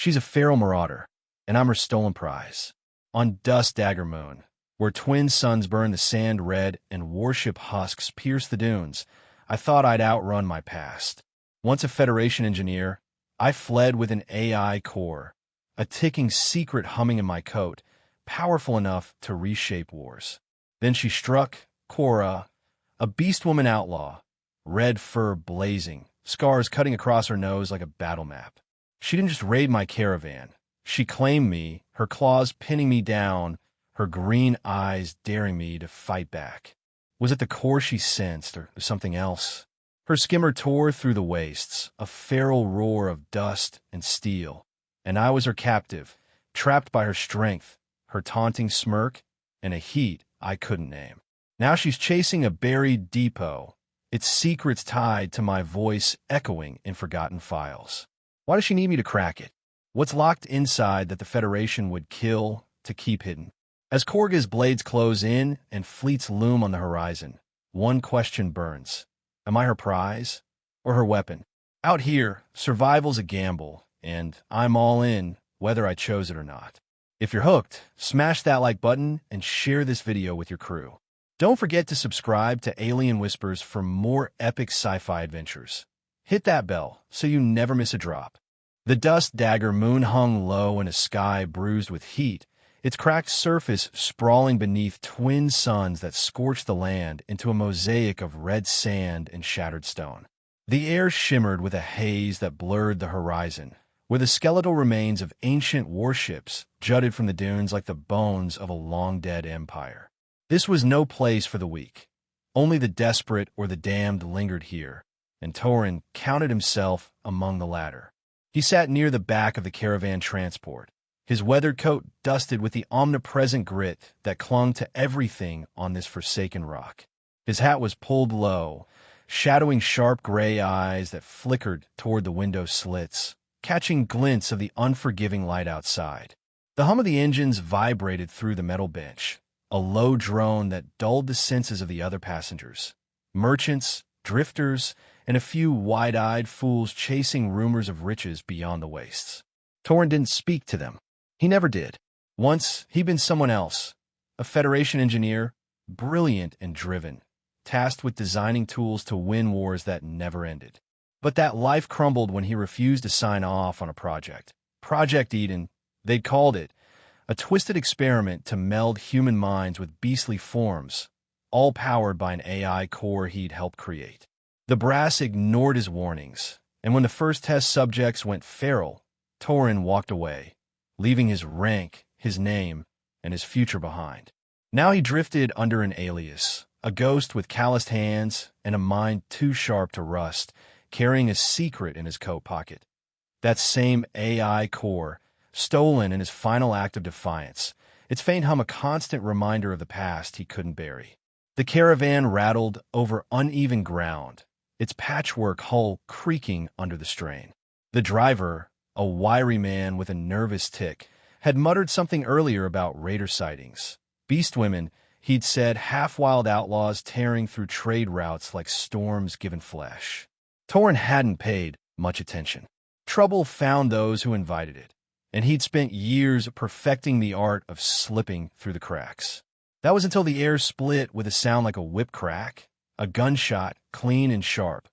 She's a feral marauder, and I'm her stolen prize. On Dust Dagger Moon, where twin suns burn the sand red and warship husks pierce the dunes, I thought I'd outrun my past. Once a Federation engineer, I fled with an AI core, a ticking secret humming in my coat, powerful enough to reshape wars. Then she struck, Cora, a Beastwoman outlaw, red fur blazing, scars cutting across her nose like a battle map. She didn't just raid my caravan. She claimed me, her claws pinning me down, her green eyes daring me to fight back. Was it the core she sensed, or something else? Her skimmer tore through the wastes, a feral roar of dust and steel, and I was her captive, trapped by her strength, her taunting smirk, and a heat I couldn't name. Now she's chasing a buried depot, its secrets tied to my voice echoing in forgotten files. Why does she need me to crack it? What's locked inside that the Federation would kill to keep hidden? As Korga's blades close in and fleets loom on the horizon, one question burns. Am I her prize or her weapon? Out here, survival's a gamble, and I'm all in, whether I chose it or not. If you're hooked, smash that like button and share this video with your crew. Don't forget to subscribe to Alien Whispers for more epic sci-fi adventures. Hit that bell so you never miss a drop. The Dust Dagger Moon hung low in a sky bruised with heat, its cracked surface sprawling beneath twin suns that scorched the land into a mosaic of red sand and shattered stone. The air shimmered with a haze that blurred the horizon, where the skeletal remains of ancient warships jutted from the dunes like the bones of a long-dead empire. This was no place for the weak. Only the desperate or the damned lingered here, and Torrin counted himself among the latter. He sat near the back of the caravan transport, his weathered coat dusted with the omnipresent grit that clung to everything on this forsaken rock. His hat was pulled low, shadowing sharp gray eyes that flickered toward the window slits, catching glints of the unforgiving light outside. The hum of the engines vibrated through the metal bench, a low drone that dulled the senses of the other passengers. Merchants, drifters, and a few wide-eyed fools chasing rumors of riches beyond the wastes. Torrin didn't speak to them. He never did. Once, he'd been someone else, a Federation engineer, brilliant and driven, tasked with designing tools to win wars that never ended. But that life crumbled when he refused to sign off on a project. Project Eden, they'd called it, a twisted experiment to meld human minds with beastly forms, all powered by an AI core he'd helped create. The brass ignored his warnings, and when the first test subjects went feral, Torrin walked away, leaving his rank, his name, and his future behind. Now he drifted under an alias, a ghost with calloused hands and a mind too sharp to rust, carrying a secret in his coat pocket. That same AI core, stolen in his final act of defiance, its faint hum a constant reminder of the past he couldn't bury. The caravan rattled over uneven ground, its patchwork hull creaking under the strain. The driver, a wiry man with a nervous tic, had muttered something earlier about raider sightings. Beastwomen, he'd said, half-wild outlaws tearing through trade routes like storms given flesh. Torrin hadn't paid much attention. Trouble found those who invited it, and he'd spent years perfecting the art of slipping through the cracks. That was until the air split with a sound like a whip crack, a gunshot clean and sharp,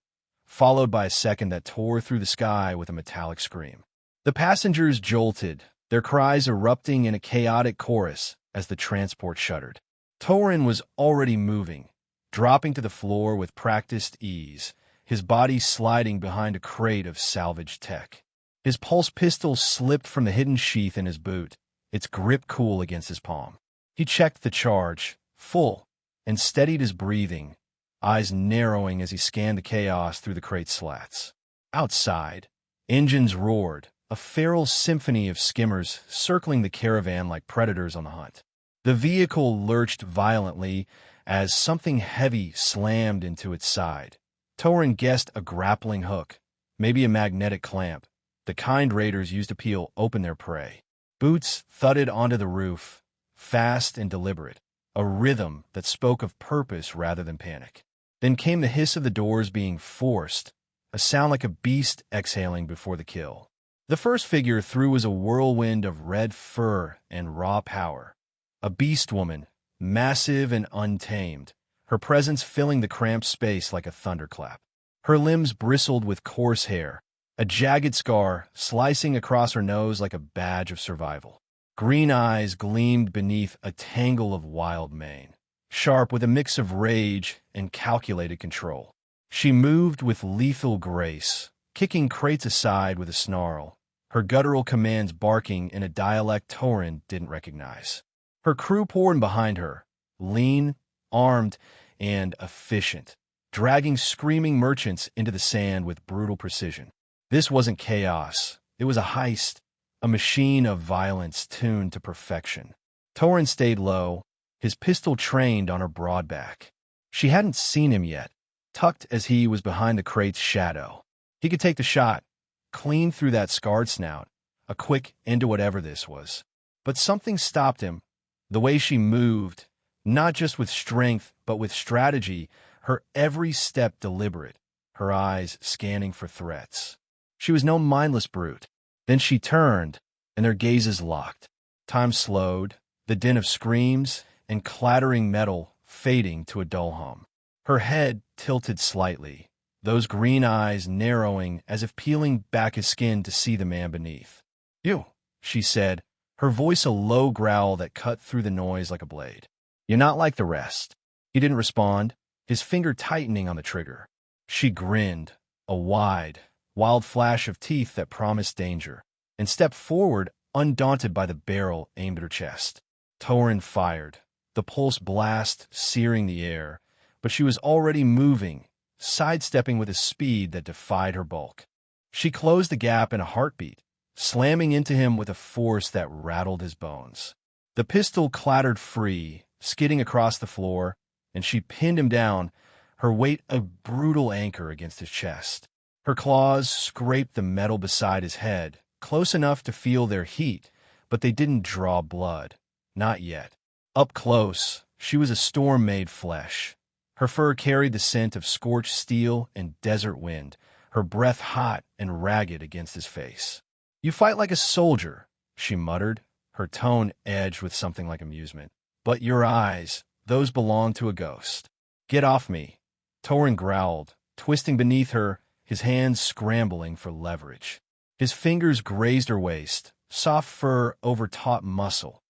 followed by a second that tore through the sky with a metallic scream. The passengers jolted, their cries erupting in a chaotic chorus as the transport shuddered. Torrin was already moving, dropping to the floor with practiced ease, his body sliding behind a crate of salvaged tech. His pulse pistol slipped from the hidden sheath in his boot, its grip cool against his palm. He checked the charge, full, and steadied his breathing, eyes narrowing as he scanned the chaos through the crate's slats. Outside, engines roared, a feral symphony of skimmers circling the caravan like predators on the hunt. The vehicle lurched violently as something heavy slammed into its side. Torrin guessed a grappling hook, maybe a magnetic clamp, the kind raiders used to peel open their prey. Boots thudded onto the roof, fast and deliberate, a rhythm that spoke of purpose rather than panic. Then came the hiss of the doors being forced, a sound like a beast exhaling before the kill. The first figure through was a whirlwind of red fur and raw power. A Beastwoman, massive and untamed, her presence filling the cramped space like a thunderclap. Her limbs bristled with coarse hair, a jagged scar slicing across her nose like a badge of survival. Green eyes gleamed beneath a tangle of wild mane, sharp with a mix of rage and calculated control. She moved with lethal grace, kicking crates aside with a snarl, her guttural commands barking in a dialect Torrin didn't recognize. Her crew poured behind her, lean, armed, and efficient, dragging screaming merchants into the sand with brutal precision. This wasn't chaos. It was a heist, a machine of violence tuned to perfection. Torrin stayed low, his pistol trained on her broad back. She hadn't seen him yet, tucked as he was behind the crate's shadow. He could take the shot, clean through that scarred snout, a quick end to whatever this was. But something stopped him. The way she moved, not just with strength, but with strategy, her every step deliberate, her eyes scanning for threats. She was no mindless brute. Then she turned, and their gazes locked. Time slowed, the din of screams and clattering metal fading to a dull hum. Her head tilted slightly, those green eyes narrowing as if peeling back his skin to see the man beneath. "You," she said, her voice a low growl that cut through the noise like a blade. "You're not like the rest." He didn't respond, his finger tightening on the trigger. She grinned, a wild flash of teeth that promised danger, and stepped forward, undaunted by the barrel aimed at her chest. Torrin fired, the pulse blast searing the air, but she was already moving, sidestepping with a speed that defied her bulk. She closed the gap in a heartbeat, slamming into him with a force that rattled his bones. The pistol clattered free, skidding across the floor, and she pinned him down, her weight a brutal anchor against his chest. Her claws scraped the metal beside his head, close enough to feel their heat, but they didn't draw blood. Not yet. Up close, she was a storm made flesh. Her fur carried the scent of scorched steel and desert wind, her breath hot and ragged against his face. "You fight like a soldier," she muttered, her tone edged with something like amusement. "But your eyes, those belong to a ghost." "Get off me," Torrin growled, twisting beneath her, his hands scrambling for leverage. His fingers grazed her waist, soft fur over taut muscle,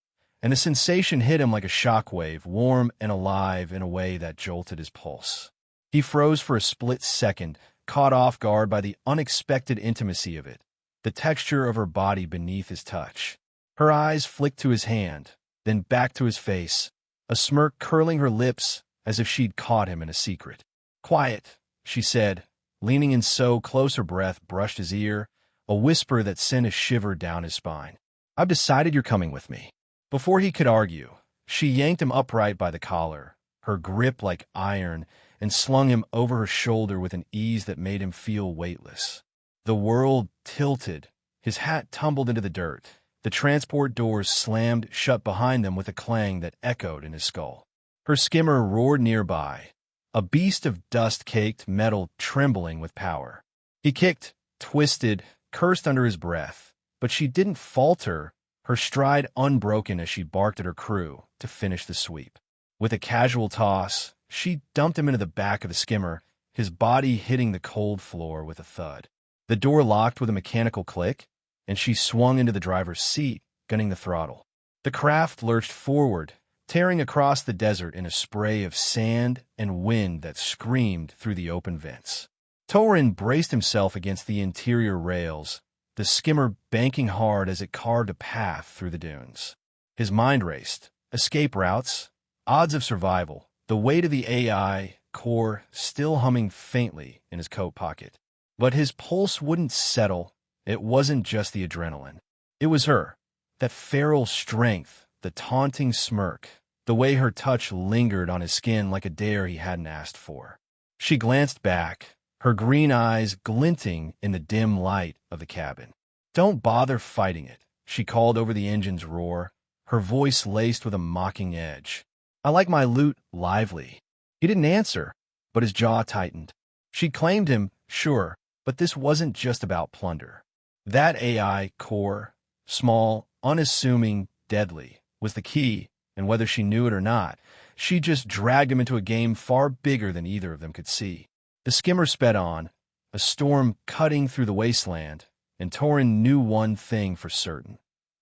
and the sensation hit him like a shockwave, warm and alive in a way that jolted his pulse. He froze for a split second, caught off guard by the unexpected intimacy of it, the texture of her body beneath his touch. Her eyes flicked to his hand, then back to his face, a smirk curling her lips as if she'd caught him in a secret. "Quiet," she said, leaning in so close her breath brushed his ear, a whisper that sent a shiver down his spine. "I've decided you're coming with me." Before he could argue, she yanked him upright by the collar, her grip like iron, and slung him over her shoulder with an ease that made him feel weightless. The world tilted, his hat tumbled into the dirt, the transport doors slammed shut behind them with a clang that echoed in his skull. Her skimmer roared nearby, a beast of dust-caked metal trembling with power. He kicked, twisted, cursed under his breath, but she didn't falter, her stride unbroken as she barked at her crew to finish the sweep. With a casual toss, she dumped him into the back of the skimmer, his body hitting the cold floor with a thud. The door locked with a mechanical click, and she swung into the driver's seat, gunning the throttle. The craft lurched forward, tearing across the desert in a spray of sand and wind that screamed through the open vents. Torrin braced himself against the interior rails, the skimmer banking hard as it carved a path through the dunes. His mind raced. Escape routes, odds of survival, the weight of the AI core still humming faintly in his coat pocket. But his pulse wouldn't settle. It wasn't just the adrenaline. It was her, that feral strength, the taunting smirk, the way her touch lingered on his skin like a dare he hadn't asked for. She glanced back, her green eyes glinting in the dim light of the cabin. "Don't bother fighting it," she called over the engine's roar, her voice laced with a mocking edge. "I like my loot lively." He didn't answer, but his jaw tightened. She claimed him, sure, but this wasn't just about plunder. That AI core, small, unassuming, deadly, was the key, and whether she knew it or not, she just dragged him into a game far bigger than either of them could see. The skimmer sped on, a storm cutting through the wasteland, and Torrin knew one thing for certain.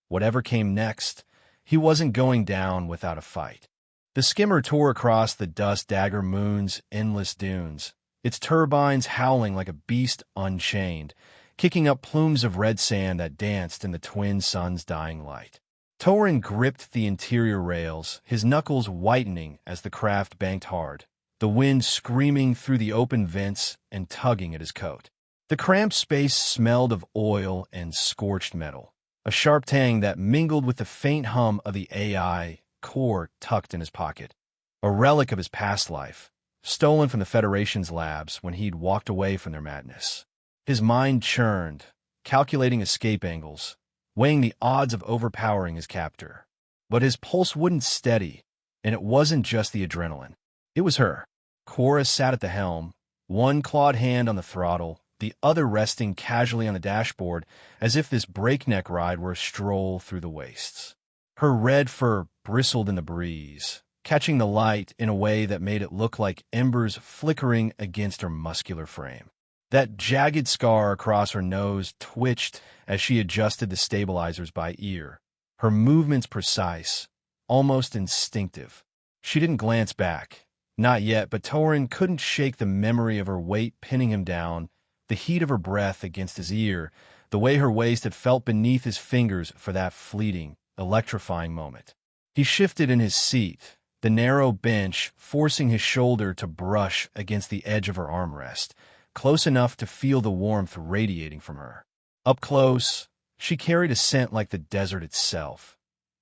Whatever came next, he wasn't going down without a fight. The skimmer tore across the dust-dagger moon's endless dunes, its turbines howling like a beast unchained, kicking up plumes of red sand that danced in the twin suns' dying light. Torrin gripped the interior rails, his knuckles whitening as the craft banked hard, the wind screaming through the open vents and tugging at his coat. The cramped space smelled of oil and scorched metal, a sharp tang that mingled with the faint hum of the AI core tucked in his pocket, a relic of his past life, stolen from the Federation's labs when he'd walked away from their madness. His mind churned, calculating escape angles, weighing the odds of overpowering his captor. But his pulse wouldn't steady, and it wasn't just the adrenaline. It was her. Cora sat at the helm, one clawed hand on the throttle, the other resting casually on the dashboard, as if this breakneck ride were a stroll through the wastes. Her red fur bristled in the breeze, catching the light in a way that made it look like embers flickering against her muscular frame. That jagged scar across her nose twitched as she adjusted the stabilizers by ear, her movements precise, almost instinctive. She didn't glance back. Not yet, but Torrin couldn't shake the memory of her weight pinning him down, the heat of her breath against his ear, the way her waist had felt beneath his fingers for that fleeting, electrifying moment. He shifted in his seat, the narrow bench forcing his shoulder to brush against the edge of her armrest, close enough to feel the warmth radiating from her. Up close, she carried a scent like the desert itself,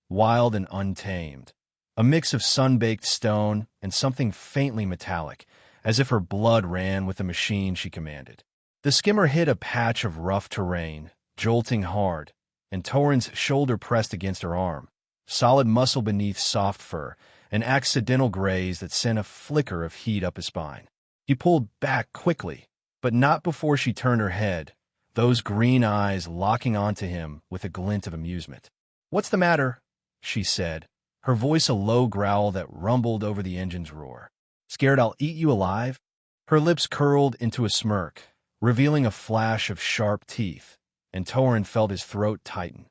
wild and untamed, a mix of sun-baked stone and something faintly metallic, as if her blood ran with the machine she commanded. The skimmer hit a patch of rough terrain, jolting hard, and Torrin's shoulder pressed against her arm, solid muscle beneath soft fur, an accidental graze that sent a flicker of heat up his spine. He pulled back quickly, but not before she turned her head, those green eyes locking onto him with a glint of amusement. "What's the matter?" she said, her voice a low growl that rumbled over the engine's roar. "Scared I'll eat you alive?" Her lips curled into a smirk, revealing a flash of sharp teeth, and Torrin felt his throat tighten.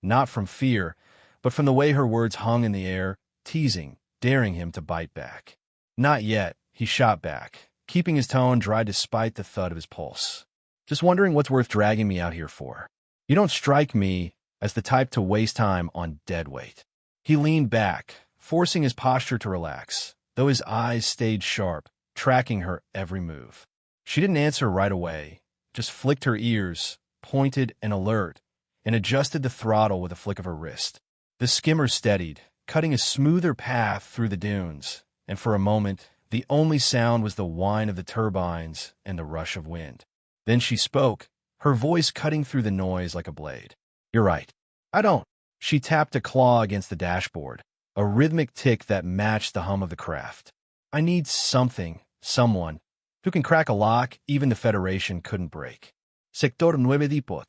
Not from fear, but from the way her words hung in the air, teasing, daring him to bite back. "Not yet," he shot back, keeping his tone dry despite the thud of his pulse. "Just wondering what's worth dragging me out here for. You don't strike me as the type to waste time on dead weight." He leaned back, forcing his posture to relax, though his eyes stayed sharp, tracking her every move. She didn't answer right away, just flicked her ears, pointed and alert, and adjusted the throttle with a flick of her wrist. The skimmer steadied, cutting a smoother path through the dunes, and for a moment, the only sound was the whine of the turbines and the rush of wind. Then she spoke, her voice cutting through the noise like a blade. "You're right. I don't." She tapped a claw against the dashboard, a rhythmic tick that matched the hum of the craft. "I need something, someone, who can crack a lock even the Federation couldn't break. Sector 9 Depot."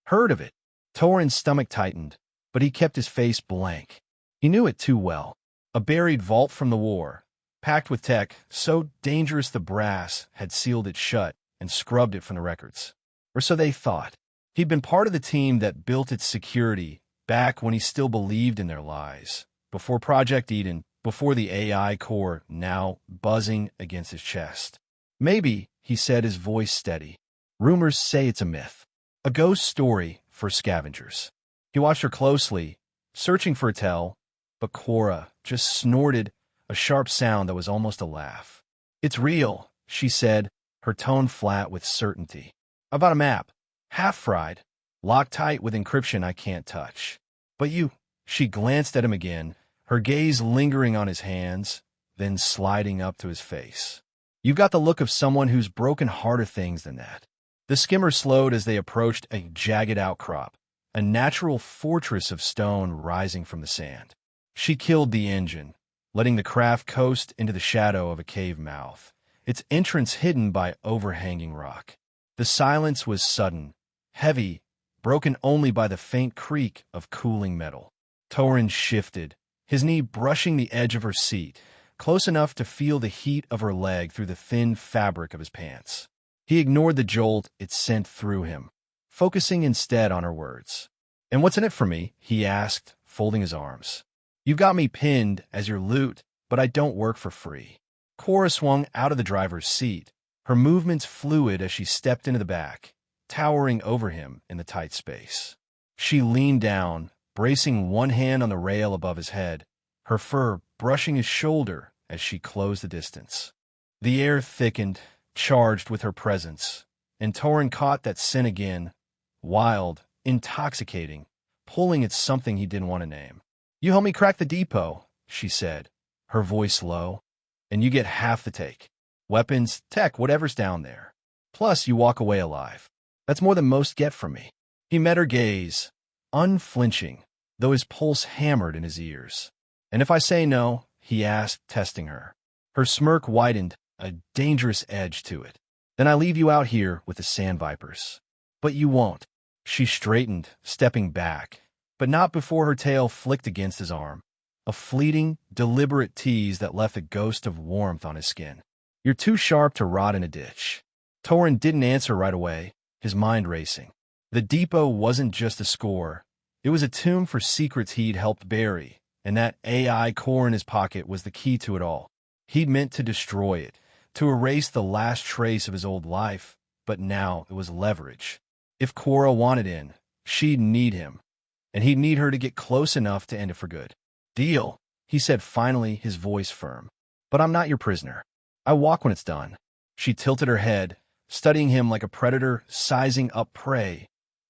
Heard of it. Torrin's stomach tightened, but he kept his face blank. He knew it too well. A buried vault from the war, packed with tech so dangerous the brass had sealed it shut and scrubbed it from the records. Or so they thought. He'd been part of the team that built its security back when he still believed in their lies, before Project Eden, before the AI core now buzzing against his chest. "Maybe," he said, his voice steady. "Rumors say it's a myth. A ghost story for scavengers." He watched her closely, searching for a tell, but Cora just snorted a sharp sound that was almost a laugh. "It's real," she said, her tone flat with certainty. "About a map, half-fried, locked tight with encryption I can't touch. But you..." She glanced at him again, her gaze lingering on his hands, then sliding up to his face. "You've got the look of someone who's broken harder things than that." The skimmer slowed as they approached a jagged outcrop, a natural fortress of stone rising from the sand. She killed the engine, letting the craft coast into the shadow of a cave mouth, its entrance hidden by overhanging rock. The silence was sudden, heavy, broken only by the faint creak of cooling metal. Torrin shifted, his knee brushing the edge of her seat, close enough to feel the heat of her leg through the thin fabric of his pants. He ignored the jolt it sent through him, focusing instead on her words. "And what's in it for me?" he asked, folding his arms. "You've got me pinned as your loot, but I don't work for free." Cora swung out of the driver's seat, her movements fluid as she stepped into the back, towering over him in the tight space. She leaned down, bracing one hand on the rail above his head, her fur brushing his shoulder as she closed the distance. The air thickened, charged with her presence, and Torrin caught that scent again, wild, intoxicating, pulling at something he didn't want to name. "You help me crack the depot," she said, her voice low, "and you get half the take. Weapons, tech, whatever's down there. Plus, you walk away alive. That's more than most get from me." He met her gaze, unflinching, though his pulse hammered in his ears. "And if I say no?" he asked, testing her. Her smirk widened, a dangerous edge to it. "Then I leave you out here with the sand vipers." "But you won't." She straightened, stepping back, but not before her tail flicked against his arm. A fleeting, deliberate tease that left a ghost of warmth on his skin. "You're too sharp to rot in a ditch." Torrin didn't answer right away, his mind racing. The depot wasn't just a score. It was a tomb for secrets he'd helped bury, and that AI core in his pocket was the key to it all. He'd meant to destroy it, to erase the last trace of his old life, but now it was leverage. If Cora wanted in, she'd need him, and he'd need her to get close enough to end it for good. "Deal," he said finally, his voice firm. "But I'm not your prisoner. I walk when it's done." She tilted her head, studying him like a predator sizing up prey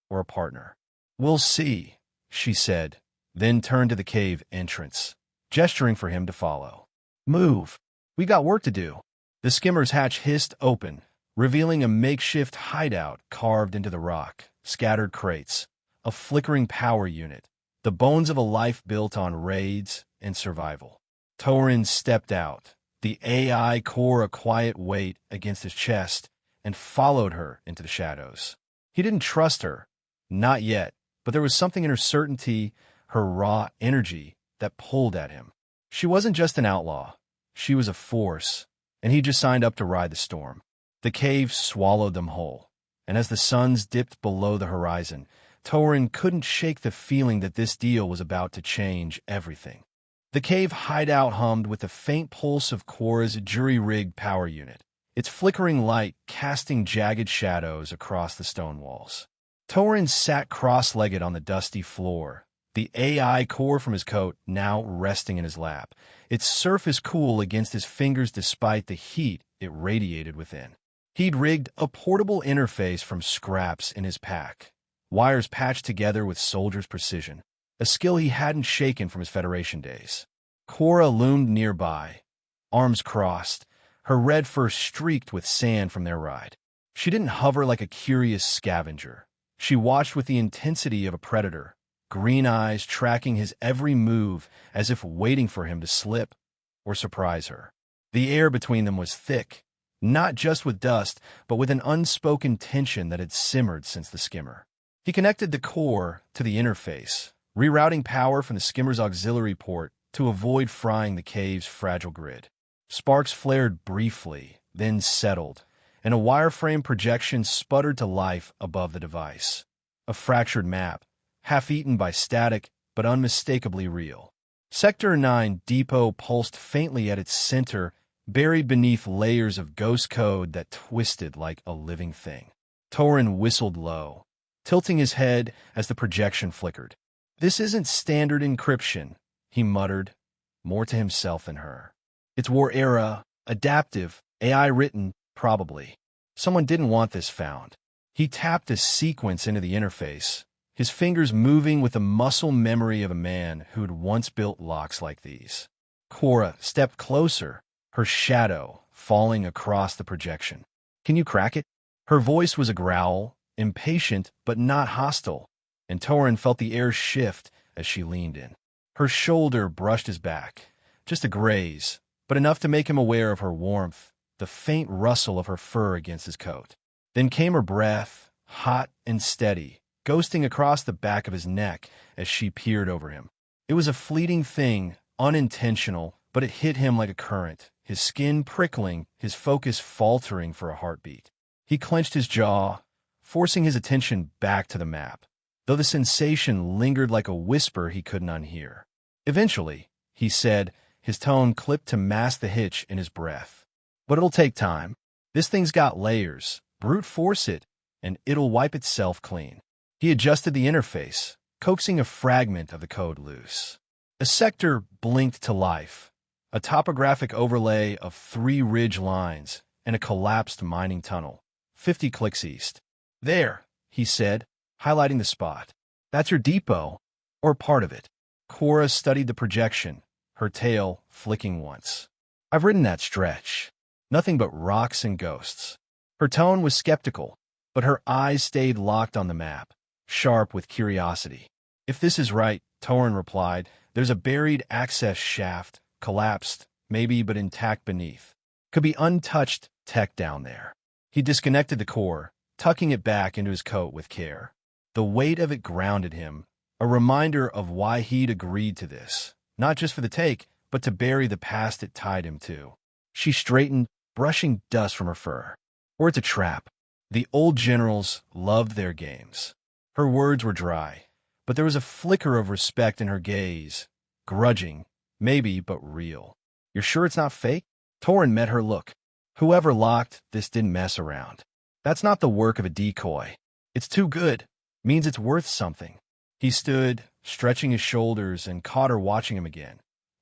or a partner. "We'll see," she said, then turned to the cave entrance, gesturing for him to follow. "Move. We got work to do." The skimmer's hatch hissed open, revealing a makeshift hideout carved into the rock, scattered crates, a flickering power unit, the bones of a life built on raids and survival. Torrin stepped out, the AI core a quiet weight against his chest, and followed her into the shadows. He didn't trust her, not yet, but there was something in her certainty, her raw energy, that pulled at him. She wasn't just an outlaw. She was a force, and he just signed up to ride the storm. The cave swallowed them whole, and as the suns dipped below the horizon, Torrin couldn't shake the feeling that this deal was about to change everything. The cave hideout hummed with the faint pulse of Cora's jury-rigged power unit, its flickering light casting jagged shadows across the stone walls. Torrin sat cross-legged on the dusty floor, the AI core from his coat now resting in his lap, its surface cool against his fingers despite the heat it radiated within. He'd rigged a portable interface from scraps in his pack, wires patched together with soldier's precision, a skill he hadn't shaken from his Federation days. Cora loomed nearby, arms crossed, her red fur streaked with sand from their ride. She didn't hover like a curious scavenger. She watched with the intensity of a predator, green eyes tracking his every move as if waiting for him to slip or surprise her. The air between them was thick, not just with dust, but with an unspoken tension that had simmered since the skimmer. He connected the core to the interface, rerouting power from the skimmer's auxiliary port to avoid frying the cave's fragile grid. Sparks flared briefly, then settled, and a wireframe projection sputtered to life above the device. A fractured map, half-eaten by static, but unmistakably real. Sector 9 Depot pulsed faintly at its center, buried beneath layers of ghost code that twisted like a living thing. Torrin whistled low, tilting his head as the projection flickered. "This isn't standard encryption," he muttered, more to himself than her. "It's war-era, adaptive, AI-written, probably. Someone didn't want this found." He tapped a sequence into the interface, his fingers moving with the muscle memory of a man who'd once built locks like these. Cora stepped closer, her shadow falling across the projection. "Can you crack it?" Her voice was a growl, impatient but not hostile, and Torrin felt the air shift as she leaned in. Her shoulder brushed his back, just a graze, but enough to make him aware of her warmth, the faint rustle of her fur against his coat. Then came her breath, hot and steady, ghosting across the back of his neck as she peered over him. It was a fleeting thing, unintentional, but it hit him like a current, his skin prickling, his focus faltering for a heartbeat. He clenched his jaw, forcing his attention back to the map, though the sensation lingered like a whisper he couldn't unhear. Eventually, he said, his tone clipped to mask the hitch in his breath. But it'll take time. This thing's got layers. Brute force it, and it'll wipe itself clean. He adjusted the interface, coaxing a fragment of the code loose. A sector blinked to life, a topographic overlay of 3 ridge lines and a collapsed mining tunnel, 50 clicks east. There, he said, highlighting the spot. That's your depot, or part of it. Cora studied the projection, her tail flicking once. I've ridden that stretch. Nothing but rocks and ghosts. Her tone was skeptical, but her eyes stayed locked on the map, sharp with curiosity. If this is right, Torrin replied, there's a buried access shaft, collapsed, maybe, but intact beneath. Could be untouched tech down there. He disconnected the core, tucking it back into his coat with care. The weight of it grounded him, a reminder of why he'd agreed to this, not just for the take, but to bury the past it tied him to. She straightened, brushing dust from her fur. Or it's a trap. The old generals loved their games. Her words were dry, but there was a flicker of respect in her gaze, grudging, maybe, but real. You're sure it's not fake? Torrin met her look. Whoever locked this didn't mess around. That's not the work of a decoy. It's too good. Means it's worth something. He stood, stretching his shoulders, and caught her watching him again.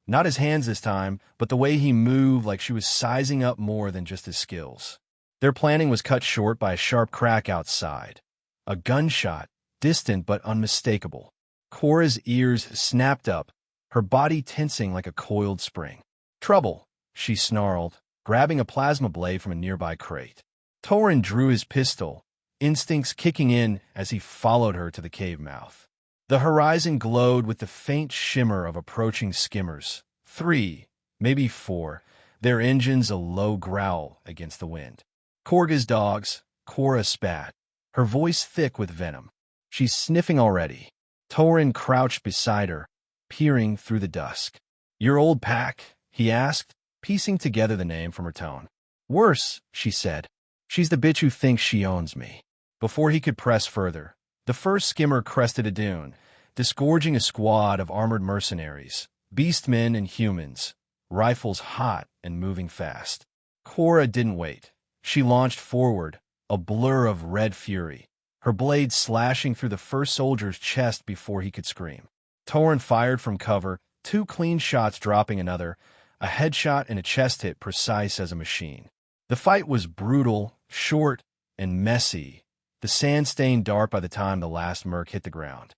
Not his hands this time, but the way he moved, like she was sizing up more than just his skills. Their planning was cut short by a sharp crack outside. A gunshot, distant but unmistakable. Cora's ears snapped up, her body tensing like a coiled spring. Trouble, she snarled, grabbing a plasma blade from a nearby crate. Torrin drew his pistol, instincts kicking in as he followed her to the cave mouth. The horizon glowed with the faint shimmer of approaching skimmers. 3, maybe 4, their engines a low growl against the wind. Korga's dogs, Cora spat, her voice thick with venom. She's sniffing already. Torrin crouched beside her, peering through the dusk. Your old pack? He asked, piecing together the name from her tone. Worse, she said. She's the bitch who thinks she owns me. Before he could press further, the first skimmer crested a dune, disgorging a squad of armored mercenaries, beastmen and humans, rifles hot and moving fast. Cora didn't wait. She launched forward, a blur of red fury, her blade slashing through the first soldier's chest before he could scream. Torrin fired from cover, 2 clean shots dropping another, a headshot and a chest hit precise as a machine. The fight was brutal, short, and messy, the sand-stained dark by the time the last merc hit the ground.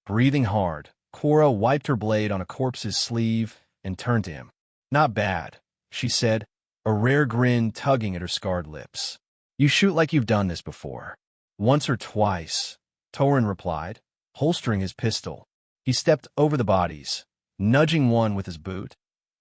Breathing hard, Cora wiped her blade on a corpse's sleeve and turned to him. Not bad, she said, a rare grin tugging at her scarred lips. You shoot like you've done this before. Once or twice, Torrin replied, holstering his pistol. He stepped over the bodies, nudging one with his boot.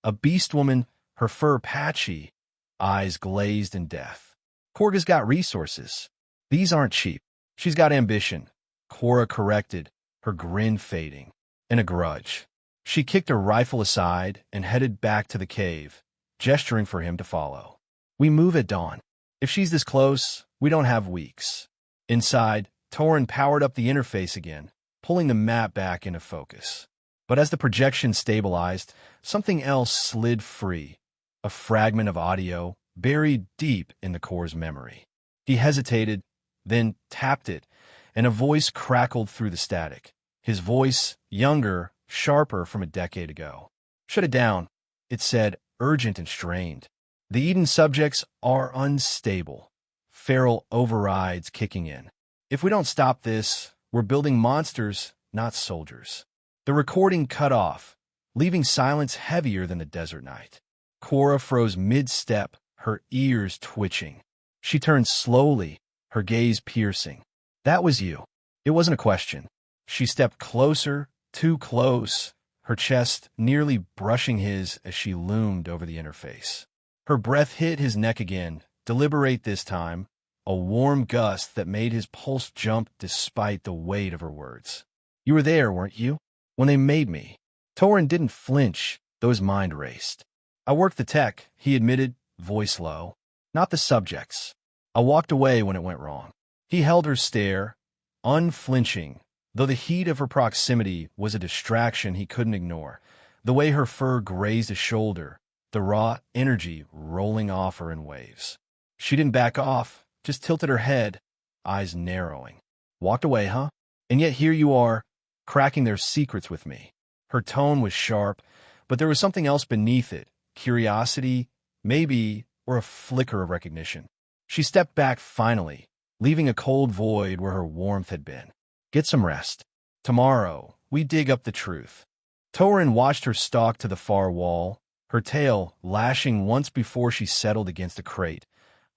A beastwoman, her fur patchy, eyes glazed in death. Korga's got resources. These aren't cheap. She's got ambition, Cora corrected, her grin fading, and a grudge. She kicked her rifle aside and headed back to the cave, gesturing for him to follow. We move at dawn. If she's this close, we don't have weeks. Inside, Torrin powered up the interface again, pulling the map back into focus. But as the projection stabilized, something else slid free, a fragment of audio buried deep in the core's memory. He hesitated, then tapped it, and a voice crackled through the static. His voice, younger, sharper from a decade ago. Shut it down, it said, urgent and strained. The Eden subjects are unstable. Feral overrides kicking in. If we don't stop this, we're building monsters, not soldiers. The recording cut off, leaving silence heavier than the desert night. Cora froze mid-step, her ears twitching. She turned slowly, her gaze piercing. That was you. It wasn't a question. She stepped closer, too close, her chest nearly brushing his as she loomed over the interface. Her breath hit his neck again, deliberate this time, a warm gust that made his pulse jump despite the weight of her words. "You were there, weren't you? When they made me." Torrin didn't flinch, though his mind raced. "I worked the tech," he admitted, voice low. "Not the subjects. I walked away when it went wrong." He held her stare, unflinching, though the heat of her proximity was a distraction he couldn't ignore. The way her fur grazed his shoulder, the raw energy rolling off her in waves. She didn't back off, just tilted her head, eyes narrowing. "Walked away, huh? And yet here you are, cracking their secrets with me." Her tone was sharp, but there was something else beneath it, curiosity, maybe, or a flicker of recognition. She stepped back finally, leaving a cold void where her warmth had been. "Get some rest. Tomorrow, we dig up the truth." Torrin watched her stalk to the far wall, her tail lashing once before she settled against a crate,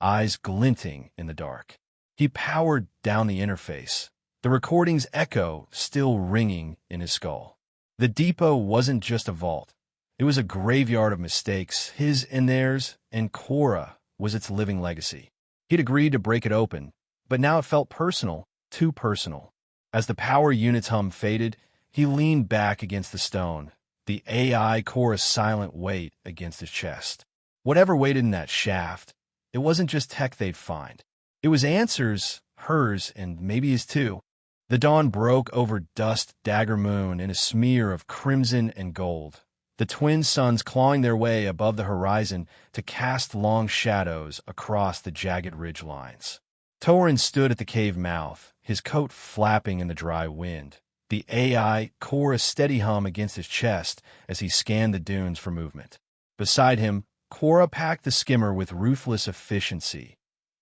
eyes glinting in the dark. He powered down the interface, the recording's echo still ringing in his skull. The depot wasn't just a vault. It was a graveyard of mistakes, his and theirs, and Cora was its living legacy. He'd agreed to break it open, but now it felt personal, too personal. As the power unit's hum faded, he leaned back against the stone, the AI Cora's silent weight against his chest. Whatever waited in that shaft, it wasn't just tech they'd find. It was answers, hers and maybe his too. The dawn broke over Dust Dagger Moon in a smear of crimson and gold, the twin suns clawing their way above the horizon to cast long shadows across the jagged ridge lines. Torrin stood at the cave mouth, his coat flapping in the dry wind, the AI Cora's steady hum against his chest as he scanned the dunes for movement. Beside him, Cora packed the skimmer with ruthless efficiency.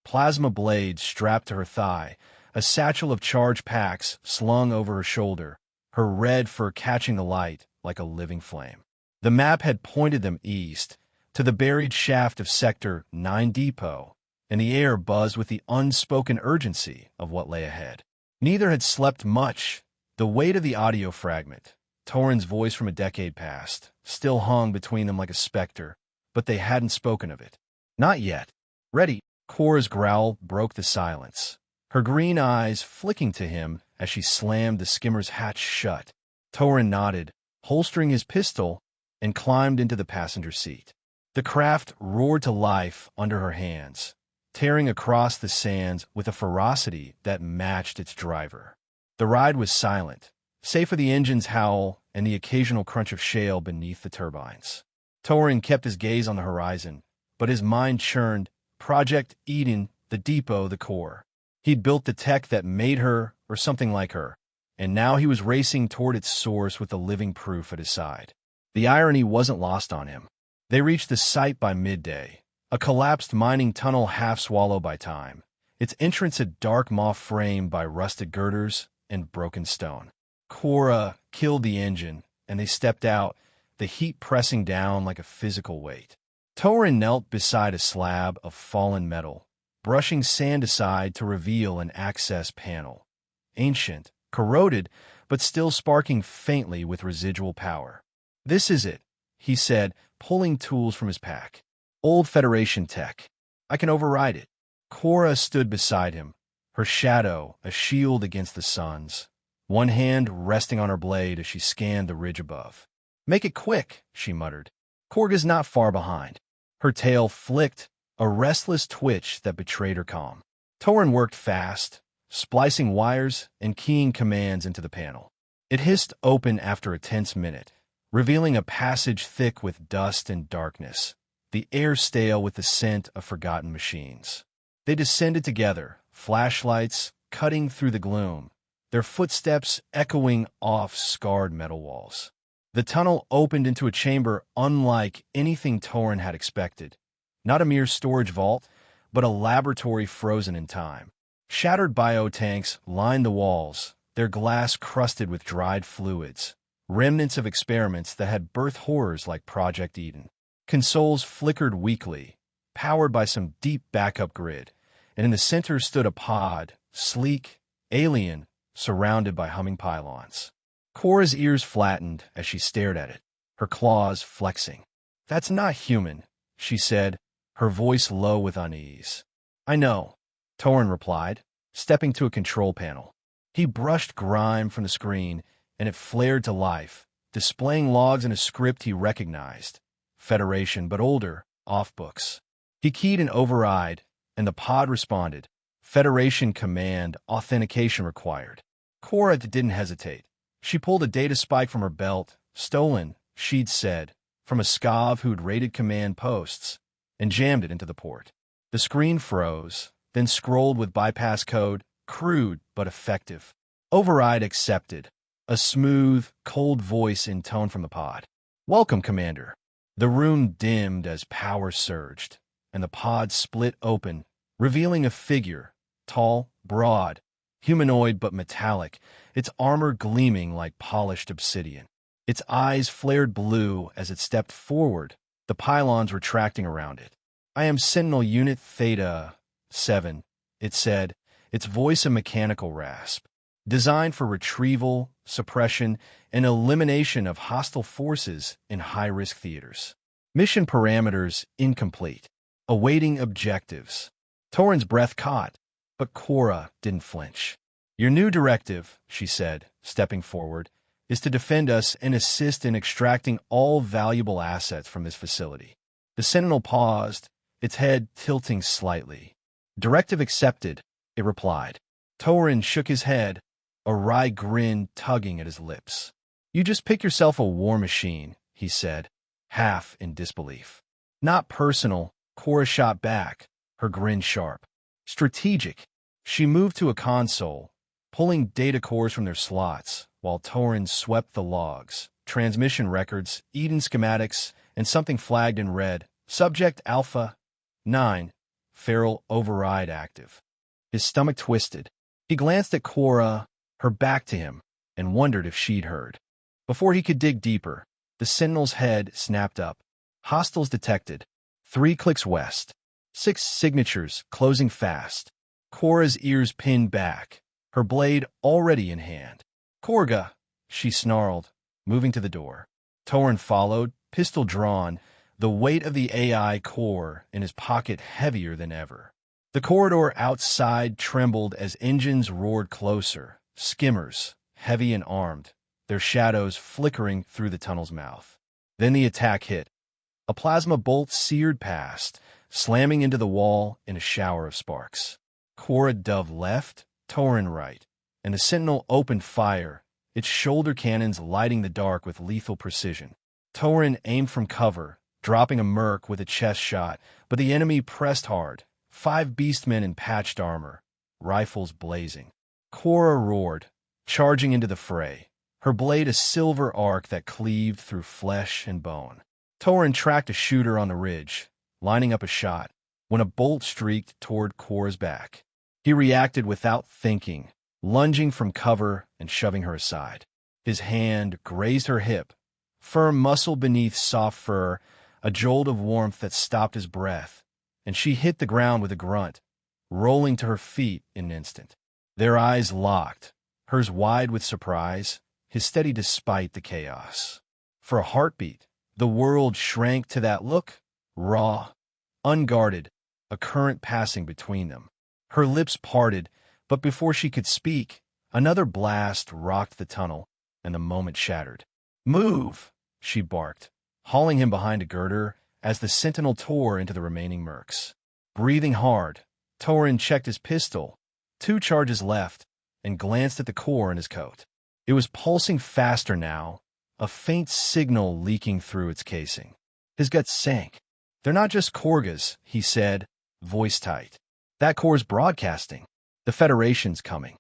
Plasma blades strapped to her thigh, a satchel of charge packs slung over her shoulder, her red fur catching the light like a living flame. The map had pointed them east, to the buried shaft of Sector 9 Depot, and the air buzzed with the unspoken urgency of what lay ahead. Neither had slept much. The weight of the audio fragment, Torrin's voice from a decade past, still hung between them like a specter, but they hadn't spoken of it. Not yet. "Ready," Cora's growl broke the silence, her green eyes flicking to him as she slammed the skimmer's hatch shut. Torrin nodded, holstering his pistol, and climbed into the passenger seat. The craft roared to life under her hands, tearing across the sands with a ferocity that matched its driver. The ride was silent, save for the engine's howl and the occasional crunch of shale beneath the turbines. Torrin kept his gaze on the horizon, but his mind churned. Project Eden, the depot, the core. He'd built the tech that made her, or something like her, and now he was racing toward its source with the living proof at his side. The irony wasn't lost on him. They reached the site by midday, a collapsed mining tunnel half swallowed by time, its entrance a dark maw framed by rusted girders and broken stone. Cora killed the engine, and they stepped out, the heat pressing down like a physical weight. Torrin knelt beside a slab of fallen metal, brushing sand aside to reveal an access panel. Ancient, corroded, but still sparking faintly with residual power. "This is it," he said, pulling tools from his pack. "Old Federation tech. I can override it." Cora stood beside him, her shadow a shield against the suns, one hand resting on her blade as she scanned the ridge above. "Make it quick," she muttered. "Korga's not far behind." Her tail flicked, a restless twitch that betrayed her calm. Torrin worked fast, splicing wires and keying commands into the panel. It hissed open after a tense minute, revealing a passage thick with dust and darkness, the air stale with the scent of forgotten machines. They descended together, flashlights cutting through the gloom, their footsteps echoing off scarred metal walls. The tunnel opened into a chamber unlike anything Torrin had expected. Not a mere storage vault, but a laboratory frozen in time. Shattered biotanks lined the walls, their glass crusted with dried fluids, remnants of experiments that had birthed horrors like Project Eden. Consoles flickered weakly, powered by some deep backup grid, and in the center stood a pod, sleek, alien, surrounded by humming pylons. Cora's ears flattened as she stared at it, her claws flexing. "That's not human," she said, her voice low with unease. "I know." Torrin replied, stepping to a control panel. He brushed grime from the screen, and it flared to life, displaying logs in a script he recognized. Federation, but older, off books. He keyed an override, and the pod responded. Federation command, authentication required. Cora didn't hesitate. She pulled a data spike from her belt, stolen, she'd said, from a scav who'd raided command posts, and jammed it into the port. The screen froze, then scrolled with bypass code, crude but effective. Override accepted. A smooth, cold voice intoned from the pod. Welcome, Commander. The room dimmed as power surged, and the pod split open, revealing a figure, tall, broad, humanoid but metallic, its armor gleaming like polished obsidian. Its eyes flared blue as it stepped forward, the pylons retracting around it. I am Sentinel Unit Theta 7, it said, its voice a mechanical rasp. Designed for retrieval, suppression, and elimination of hostile forces in high-risk theaters. Mission parameters incomplete. Awaiting objectives. Torrin's breath caught, but Cora didn't flinch. Your new directive, she said, stepping forward, is to defend us and assist in extracting all valuable assets from this facility. The Sentinel paused, its head tilting slightly. Directive accepted, it replied. Torrin shook his head, a wry grin tugging at his lips. You just pick yourself a war machine, he said, half in disbelief. Not personal, Cora shot back, her grin sharp. Strategic. She moved to a console, pulling data cores from their slots, while Torrin swept the logs, transmission records, Eden schematics, and something flagged in red. Subject Alpha 9, feral override active. His stomach twisted. He glanced at Cora, her back to him, and wondered if she'd heard. Before he could dig deeper, the Sentinel's head snapped up. Hostiles detected. 3 clicks west. 6 signatures closing fast. Cora's ears pinned back, her blade already in hand. Korga, she snarled, moving to the door. Torrin followed, pistol drawn, the weight of the AI core in his pocket heavier than ever. The corridor outside trembled as engines roared closer, skimmers, heavy and armed, their shadows flickering through the tunnel's mouth. Then the attack hit. A plasma bolt seared past, slamming into the wall in a shower of sparks. Cora dove left, Torrin right, and the Sentinel opened fire, its shoulder cannons lighting the dark with lethal precision. Torrin aimed from cover, dropping a merc with a chest shot, but the enemy pressed hard. 5 beastmen in patched armor, rifles blazing. Cora roared, charging into the fray, her blade a silver arc that cleaved through flesh and bone. Torrin tracked a shooter on the ridge, lining up a shot, when a bolt streaked toward Cora's back. He reacted without thinking, lunging from cover and shoving her aside. His hand grazed her hip, firm muscle beneath soft fur, a jolt of warmth that stopped his breath, and she hit the ground with a grunt, rolling to her feet in an instant. Their eyes locked, hers wide with surprise, his steady despite the chaos. For a heartbeat, the world shrank to that look, raw, unguarded, a current passing between them. Her lips parted, but before she could speak, another blast rocked the tunnel, and the moment shattered. Move, she barked, hauling him behind a girder as the Sentinel tore into the remaining mercs. Breathing hard, Torrin checked his pistol, 2 charges left, and glanced at the core in his coat. It was pulsing faster now, a faint signal leaking through its casing. His guts sank. They're not just Korgas, he said, voice tight. That core's broadcasting. The Federation's coming.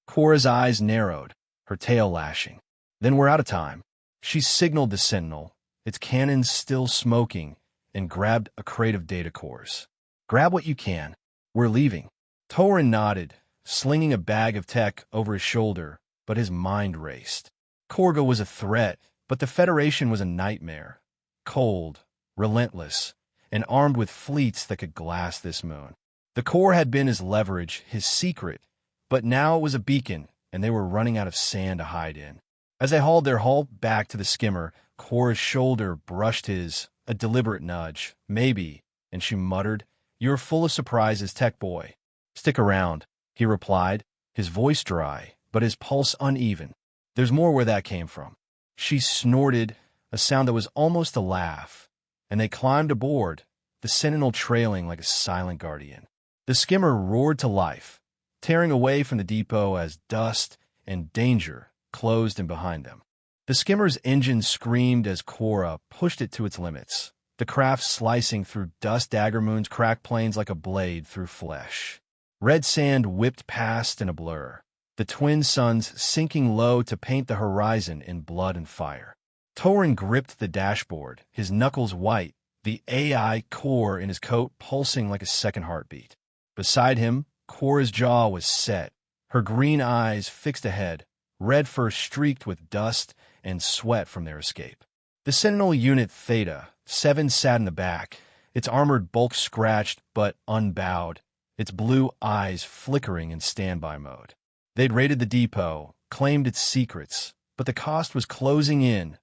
Cora's eyes narrowed, her tail lashing. Then we're out of time. She signaled the Sentinel, its cannons still smoking, and grabbed a crate of data cores. Grab what you can. We're leaving. Torrin nodded, slinging a bag of tech over his shoulder, but his mind raced. Korga was a threat, but the Federation was a nightmare. Cold, relentless, and armed with fleets that could glass this moon. The core had been his leverage, his secret, but now it was a beacon, and they were running out of sand to hide in. As they hauled their hull back to the skimmer, Cora's shoulder brushed his, a deliberate nudge. Maybe, and she muttered, You're full of surprises, tech boy. Stick around, he replied, his voice dry, but his pulse uneven. There's more where that came from. She snorted, a sound that was almost a laugh, and they climbed aboard, the sentinel trailing like a silent guardian. The skimmer roared to life, tearing away from the depot as dust and danger closed in behind them. The skimmer's engine screamed as Cora pushed it to its limits, the craft slicing through dust Daggermoon's cracked planes like a blade through flesh. Red sand whipped past in a blur, the twin suns sinking low to paint the horizon in blood and fire. Torrin gripped the dashboard, his knuckles white, the AI core in his coat pulsing like a second heartbeat. Beside him, Cora's jaw was set, her green eyes fixed ahead, red fur streaked with dust and sweat from their escape. The Sentinel Unit Theta 7 sat in the back, its armored bulk scratched but unbowed, its blue eyes flickering in standby mode. They'd raided the depot, claimed its secrets, but the cost was closing in.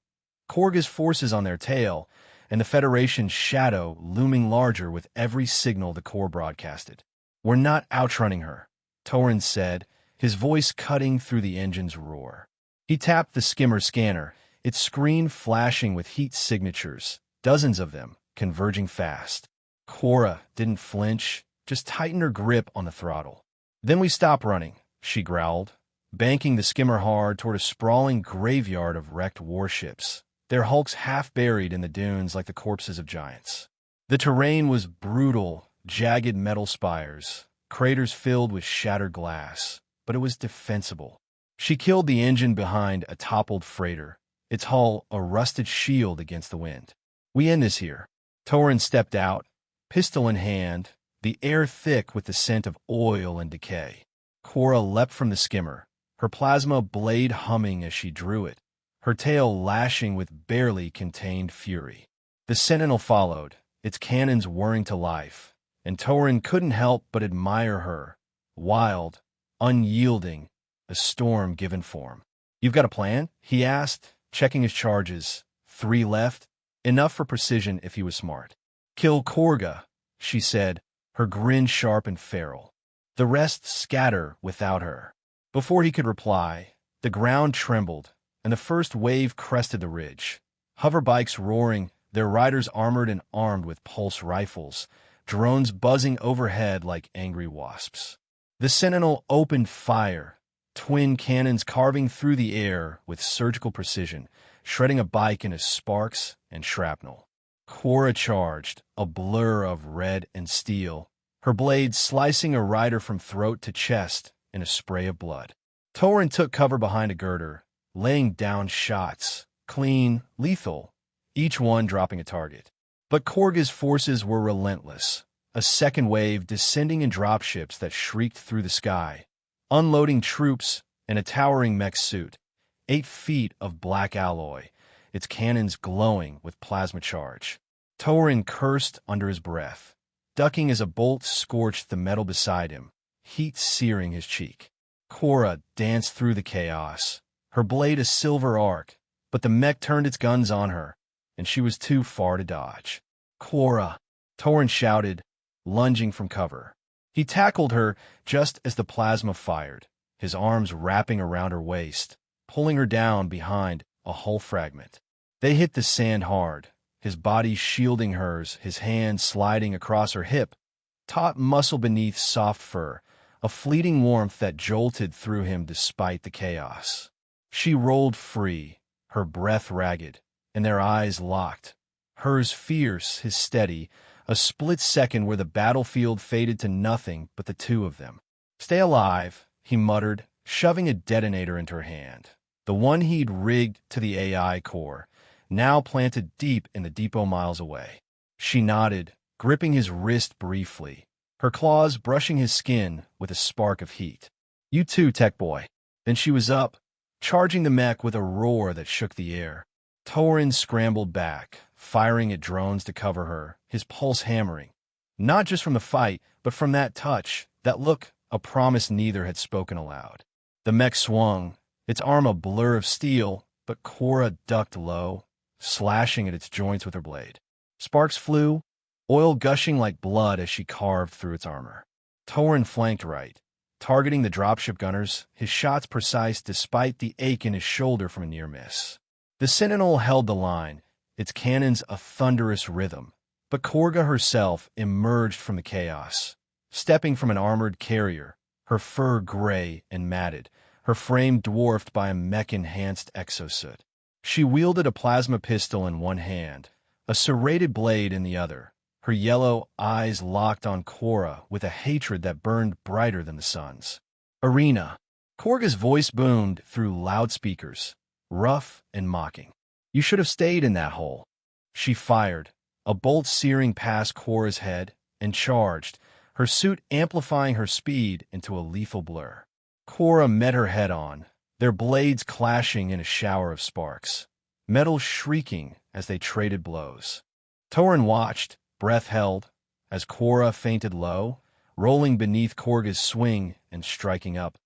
Korga's forces on their tail, and the Federation's shadow looming larger with every signal the Corps broadcasted. "We're not outrunning her," Torrin said, his voice cutting through the engine's roar. He tapped the skimmer's scanner, its screen flashing with heat signatures, dozens of them, converging fast. Cora didn't flinch, just tightened her grip on the throttle. "Then we stop running," she growled, banking the skimmer hard toward a sprawling graveyard of wrecked warships, their hulks half buried in the dunes like the corpses of giants. The terrain was brutal, jagged metal spires, craters filled with shattered glass, but it was defensible. She killed the engine behind a toppled freighter, its hull a rusted shield against the wind. "We end this here." Torrin stepped out, pistol in hand, the air thick with the scent of oil and decay. Cora leapt from the skimmer, her plasma blade humming as she drew it, her tail lashing with barely contained fury. The Sentinel followed, its cannons whirring to life, and Torrin couldn't help but admire her, wild, unyielding, a storm given form. "You've got a plan?" he asked, checking his charges. 3 left, enough for precision if he was smart. "Kill Korga," she said, her grin sharp and feral. "The rest scatter without her." Before he could reply, the ground trembled, and the first wave crested the ridge. Hoverbikes roaring, their riders armored and armed with pulse rifles, drones buzzing overhead like angry wasps. The Sentinel opened fire, twin cannons carving through the air with surgical precision, shredding a bike into sparks and shrapnel. Cora charged, a blur of red and steel, her blade slicing a rider from throat to chest in a spray of blood. Torrin took cover behind a girder, laying down shots, clean, lethal, each one dropping a target. But Korga's forces were relentless, a second wave descending in dropships that shrieked through the sky, unloading troops in a towering mech suit, 8 feet of black alloy, its cannons glowing with plasma charge. Torrin cursed under his breath, ducking as a bolt scorched the metal beside him, heat searing his cheek. Cora danced through the chaos, her blade a silver arc, but the mech turned its guns on her, and she was too far to dodge. "Cora!" Torrin shouted, lunging from cover. He tackled her just as the plasma fired, his arms wrapping around her waist, pulling her down behind a hull fragment. They hit the sand hard, his body shielding hers, his hand sliding across her hip, taut muscle beneath soft fur, a fleeting warmth that jolted through him despite the chaos. She rolled free, her breath ragged, and their eyes locked, hers fierce, his steady, a split second where the battlefield faded to nothing but the two of them. "Stay alive," he muttered, shoving a detonator into her hand, the one he'd rigged to the AI core, now planted deep in the depot miles away. She nodded, gripping his wrist briefly, her claws brushing his skin with a spark of heat. "You too, tech boy." Then she was up, charging the mech with a roar that shook the air. Torrin scrambled back, firing at drones to cover her, his pulse hammering. Not just from the fight, but from that touch, that look, a promise neither had spoken aloud. The mech swung, its arm a blur of steel, but Cora ducked low, slashing at its joints with her blade. Sparks flew, oil gushing like blood as she carved through its armor. Torrin flanked right, targeting the dropship gunners, his shots precise despite the ache in his shoulder from a near miss. The Sentinel held the line, its cannons a thunderous rhythm, but Korga herself emerged from the chaos, stepping from an armored carrier, her fur gray and matted, her frame dwarfed by a mech-enhanced exosuit. She wielded a plasma pistol in one hand, a serrated blade in the other, her yellow eyes locked on Korra with a hatred that burned brighter than the sun's. Arena. Korga's voice boomed through loudspeakers, rough and mocking. You should have stayed in that hole. She fired, a bolt searing past Korra's head, and charged, her suit amplifying her speed into a lethal blur. Korra met her head-on, their blades clashing in a shower of sparks, metal shrieking as they traded blows. Torrin watched, breath held, as Korra fainted low, rolling beneath Korga's swing and striking up,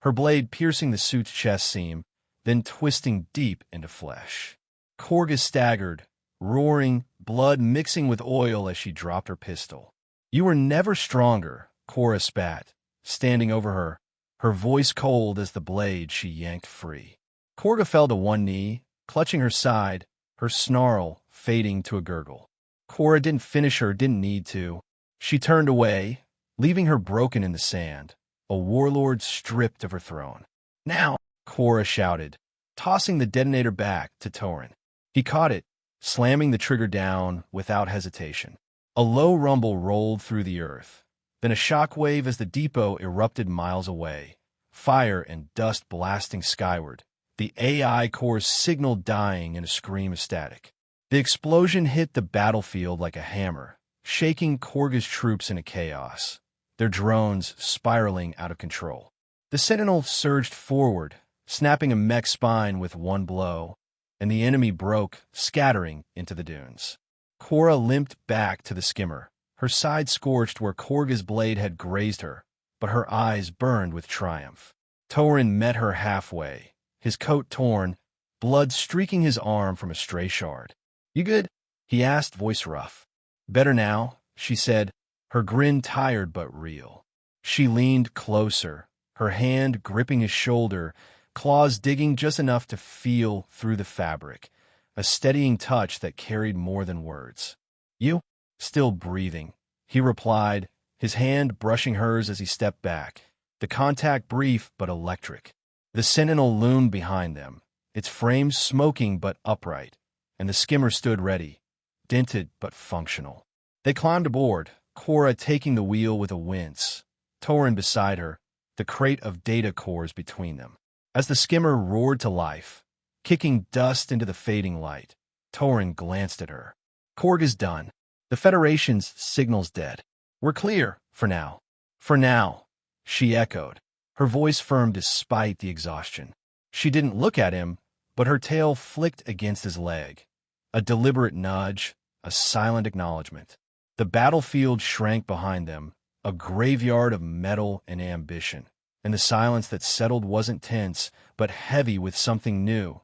her blade piercing the suit's chest seam, then twisting deep into flesh. Korga staggered, roaring, blood mixing with oil as she dropped her pistol. You were never stronger, Korra spat, standing over her, her voice cold as the blade she yanked free. Korga fell to one knee, clutching her side, her snarl fading to a gurgle. Korra didn't finish her, didn't need to. She turned away, leaving her broken in the sand, a warlord stripped of her throne. Now, Korra shouted, tossing the detonator back to Torrin. He caught it, slamming the trigger down without hesitation. A low rumble rolled through the earth, then a shockwave as the depot erupted miles away, fire and dust blasting skyward, the AI core's signal dying in a scream of static. The explosion hit the battlefield like a hammer, shaking Korga's troops into chaos, their drones spiraling out of control. The Sentinel surged forward, snapping a mech spine with one blow, and the enemy broke, scattering into the dunes. Korra limped back to the skimmer, her side scorched where Korga's blade had grazed her, but her eyes burned with triumph. Torrin met her halfway, his coat torn, blood streaking his arm from a stray shard. You good? He asked, voice rough. Better now, she said, her grin tired but real. She leaned closer, her hand gripping his shoulder, claws digging just enough to feel through the fabric, a steadying touch that carried more than words. You? Still breathing, he replied, his hand brushing hers as he stepped back, the contact brief but electric. The Sentinel loomed behind them, its frame smoking but upright, and the skimmer stood ready, dented but functional. They climbed aboard, Korra taking the wheel with a wince, Torrin beside her, the crate of data cores between them. As the skimmer roared to life, kicking dust into the fading light, Torrin glanced at her. Korga's done. The Federation's signal's dead. We're clear, for now. For now, she echoed, her voice firm despite the exhaustion. She didn't look at him, but her tail flicked against his leg. A deliberate nudge, a silent acknowledgement. The battlefield shrank behind them, a graveyard of metal and ambition. And the silence that settled wasn't tense, but heavy with something new.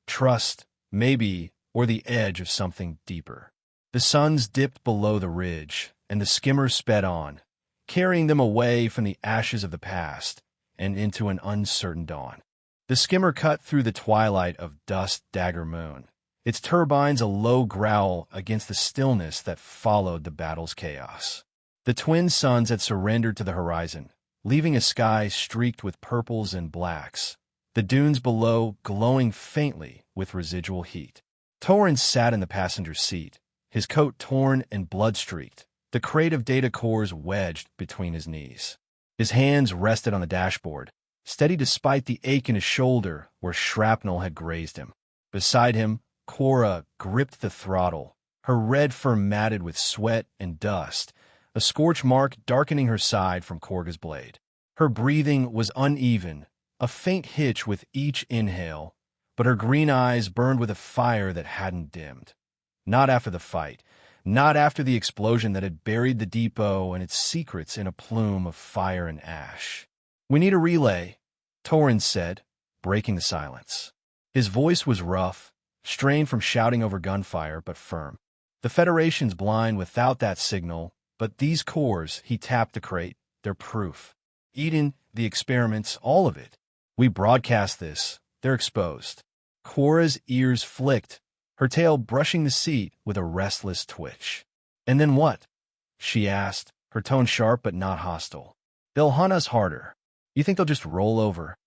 Trust, maybe, or the edge of something deeper. The suns dipped below the ridge, and the skimmer sped on, carrying them away from the ashes of the past and into an uncertain dawn. The skimmer cut through the twilight of dust dagger moon, its turbines a low growl against the stillness that followed the battle's chaos. The twin suns had surrendered to the horizon, leaving a sky streaked with purples and blacks, the dunes below glowing faintly with residual heat. Torrin sat in the passenger seat, his coat torn and blood-streaked, the crate of data cores wedged between his knees. His hands rested on the dashboard, steady despite the ache in his shoulder where shrapnel had grazed him. Beside him, Korra gripped the throttle, her red fur matted with sweat and dust, a scorch mark darkening her side from Korga's blade. Her breathing was uneven, a faint hitch with each inhale, but her green eyes burned with a fire that hadn't dimmed. Not after the fight, not after the explosion that had buried the depot and its secrets in a plume of fire and ash. We need a relay, Torrin said, breaking the silence. His voice was rough, strained from shouting over gunfire, but firm. The Federation's blind without that signal, but these cores, he tapped the crate, They're proof. Eden, the experiments, all of it. We broadcast this. They're exposed. Cora's ears flicked, her tail brushing the seat with a restless twitch. And then what? She asked, her tone sharp but not hostile. They'll hunt us harder. You think they'll just roll over?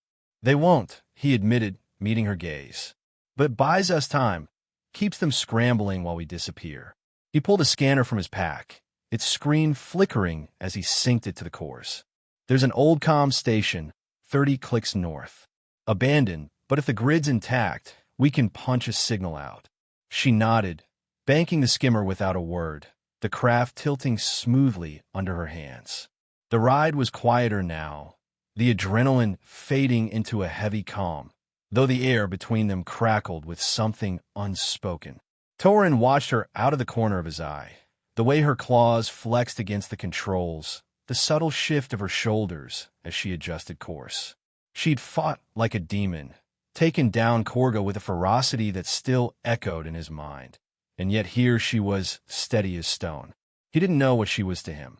They won't, he admitted, meeting her gaze. But it buys us time, keeps them scrambling while we disappear. He pulled a scanner from his pack, its screen flickering as he synced it to the course. There's an old comm station, 30 clicks north. Abandoned, but if the grid's intact, we can punch a signal out. She nodded, banking the skimmer without a word, the craft tilting smoothly under her hands. The ride was quieter now, the adrenaline fading into a heavy calm, though the air between them crackled with something unspoken. Torrin watched her out of the corner of his eye, the way her claws flexed against the controls, the subtle shift of her shoulders as she adjusted course. She'd fought like a demon, taken down Korga with a ferocity that still echoed in his mind. And yet here she was, steady as stone. He didn't know what she was to him.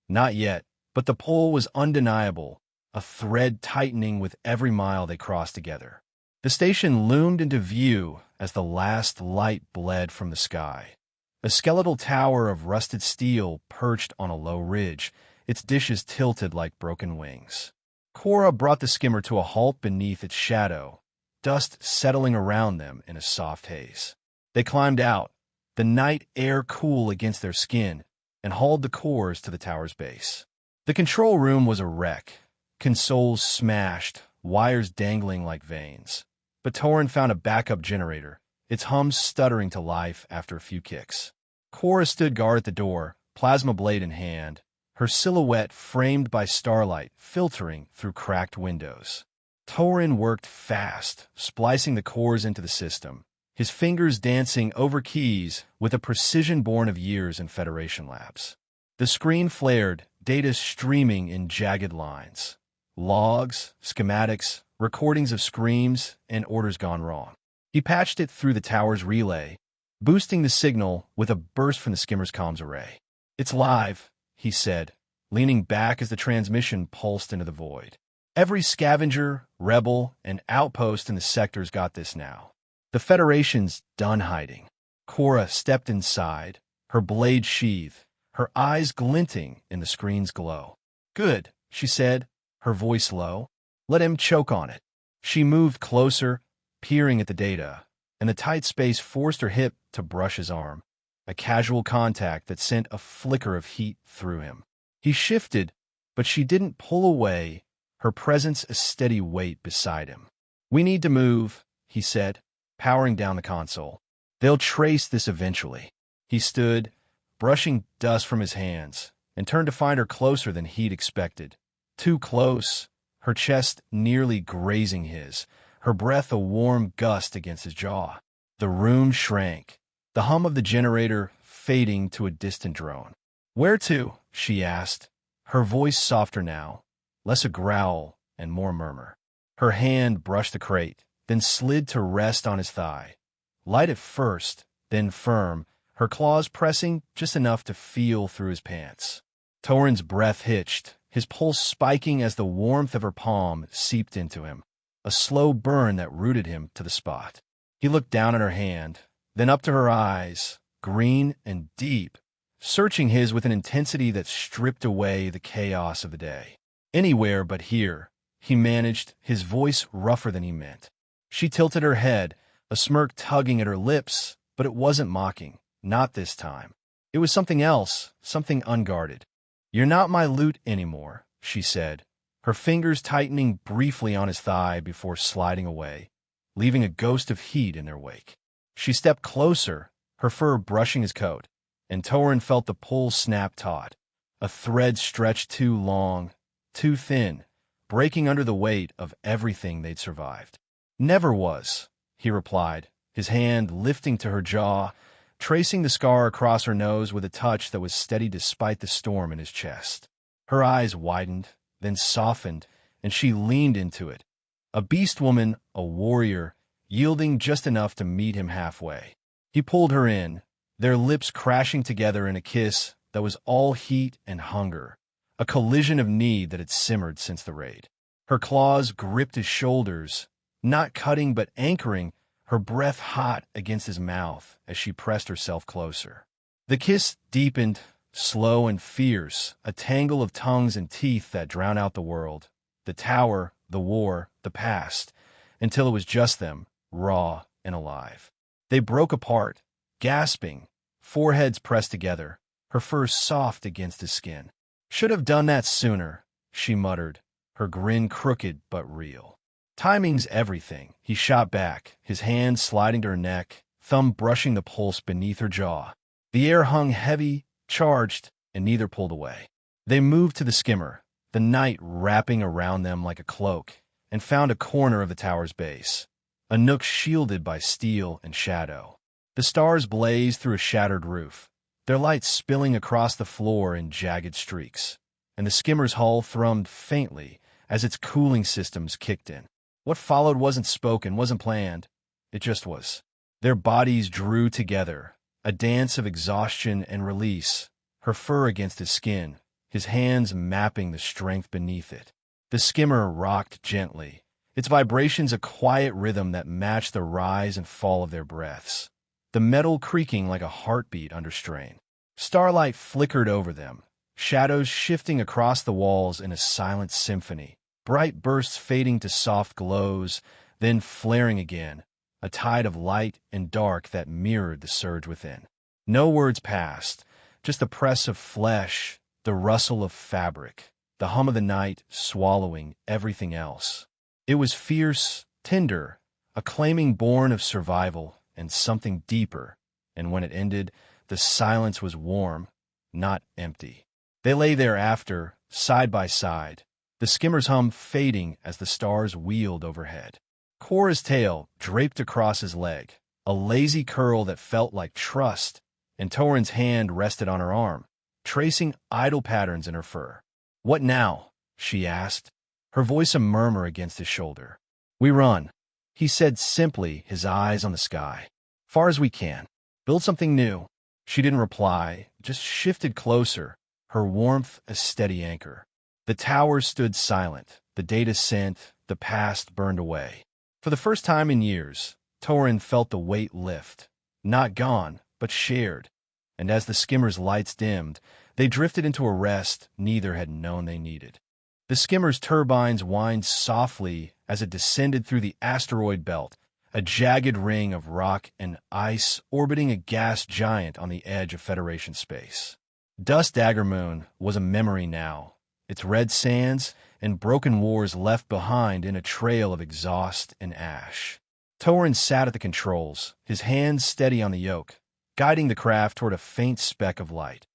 Not yet, but the pull was undeniable, a thread tightening with every mile they crossed together. The station loomed into view as the last light bled from the sky. A skeletal tower of rusted steel perched on a low ridge, its dishes tilted like broken wings. Cora brought the skimmer to a halt beneath its shadow, dust settling around them in a soft haze. They climbed out, the night air cool against their skin, and hauled the cores to the tower's base. The control room was a wreck, consoles smashed, wires dangling like veins. But Torrin found a backup generator, its hum stuttering to life after a few kicks. Cora stood guard at the door, plasma blade in hand, her silhouette framed by starlight filtering through cracked windows. Torrin worked fast, splicing the cores into the system, his fingers dancing over keys with a precision born of years in Federation labs. The screen flared, data streaming in jagged lines. Logs, schematics, recordings of screams, and orders gone wrong. He patched it through the tower's relay, boosting the signal with a burst from the skimmer's comms array. "It's live," he said, leaning back as the transmission pulsed into the void. "Every scavenger, rebel, and outpost in the sector's got this now. The Federation's done hiding." Cora stepped inside, her blade sheathed, her eyes glinting in the screen's glow. "Good," she said, her voice low. "Let him choke on it." She moved closer, peering at the data, and the tight space forced her hip to brush his arm, a casual contact that sent a flicker of heat through him. He shifted, but she didn't pull away, her presence a steady weight beside him. "We need to move," he said, powering down the console. "They'll trace this eventually." He stood, brushing dust from his hands, and turned to find her closer than he'd expected. Too close, her chest nearly grazing his, her breath a warm gust against his jaw. The room shrank, the hum of the generator fading to a distant drone. "Where to?" she asked, her voice softer now, less a growl and more murmur. Her hand brushed the crate, then slid to rest on his thigh. Light at first, then firm, her claws pressing just enough to feel through his pants. Torrin's breath hitched, his pulse spiking as the warmth of her palm seeped into him, a slow burn that rooted him to the spot. He looked down at her hand, then up to her eyes, green and deep, searching his with an intensity that stripped away the chaos of the day. "Anywhere but here," he managed, his voice rougher than he meant. She tilted her head, a smirk tugging at her lips, but it wasn't mocking, not this time. It was something else, something unguarded. "You're not my loot anymore," she said, her fingers tightening briefly on his thigh before sliding away, leaving a ghost of heat in their wake. She stepped closer, her fur brushing his coat, and Torrin felt the pull snap taut, a thread stretched too long, too thin, breaking under the weight of everything they'd survived. "Never was," he replied, his hand lifting to her jaw, tracing the scar across her nose with a touch that was steady despite the storm in his chest. Her eyes widened, then softened, and she leaned into it. A Beastwoman, a warrior, yielding just enough to meet him halfway. He pulled her in, their lips crashing together in a kiss that was all heat and hunger, a collision of need that had simmered since the raid. Her claws gripped his shoulders, not cutting but anchoring, her breath hot against his mouth as she pressed herself closer. The kiss deepened, slow and fierce, a tangle of tongues and teeth that drowned out the world, the tower, the war, the past, until it was just them, raw and alive. They broke apart, gasping, foreheads pressed together, her fur soft against his skin. "Should have done that sooner," she muttered, her grin crooked but real. "Timing's everything," he shot back, his hand sliding to her neck, thumb brushing the pulse beneath her jaw. The air hung heavy, charged, and neither pulled away. They moved to the skimmer, the night wrapping around them like a cloak, and found a corner of the tower's base, a nook shielded by steel and shadow. The stars blazed through a shattered roof, their lights spilling across the floor in jagged streaks, and the skimmer's hull thrummed faintly as its cooling systems kicked in. What followed wasn't spoken, wasn't planned. It just was. Their bodies drew together, a dance of exhaustion and release, her fur against his skin, his hands mapping the strength beneath it. The skimmer rocked gently, its vibrations a quiet rhythm that matched the rise and fall of their breaths, the metal creaking like a heartbeat under strain. Starlight flickered over them, shadows shifting across the walls in a silent symphony, bright bursts fading to soft glows, then flaring again, a tide of light and dark that mirrored the surge within. No words passed, just the press of flesh, the rustle of fabric, the hum of the night swallowing everything else. It was fierce, tender, a claiming born of survival and something deeper, and when it ended, the silence was warm, not empty. They lay there after, side by side, the skimmer's hum fading as the stars wheeled overhead. Cora's tail draped across his leg, a lazy curl that felt like trust, and Torrin's hand rested on her arm, tracing idle patterns in her fur. "What now?" she asked, her voice a murmur against his shoulder. "We run," he said simply, his eyes on the sky. "Far as we can. Build something new." She didn't reply, just shifted closer, her warmth a steady anchor. The tower stood silent, the data sent, the past burned away. For the first time in years, Torrin felt the weight lift, not gone, but shared, and as the skimmer's lights dimmed, they drifted into a rest neither had known they needed. The skimmer's turbines whined softly as it descended through the asteroid belt, a jagged ring of rock and ice orbiting a gas giant on the edge of Federation space. Dust Dagger Moon was a memory now, its red sands and broken wars left behind in a trail of exhaust and ash. Torrin sat at the controls, his hands steady on the yoke, guiding the craft toward a faint speck of light.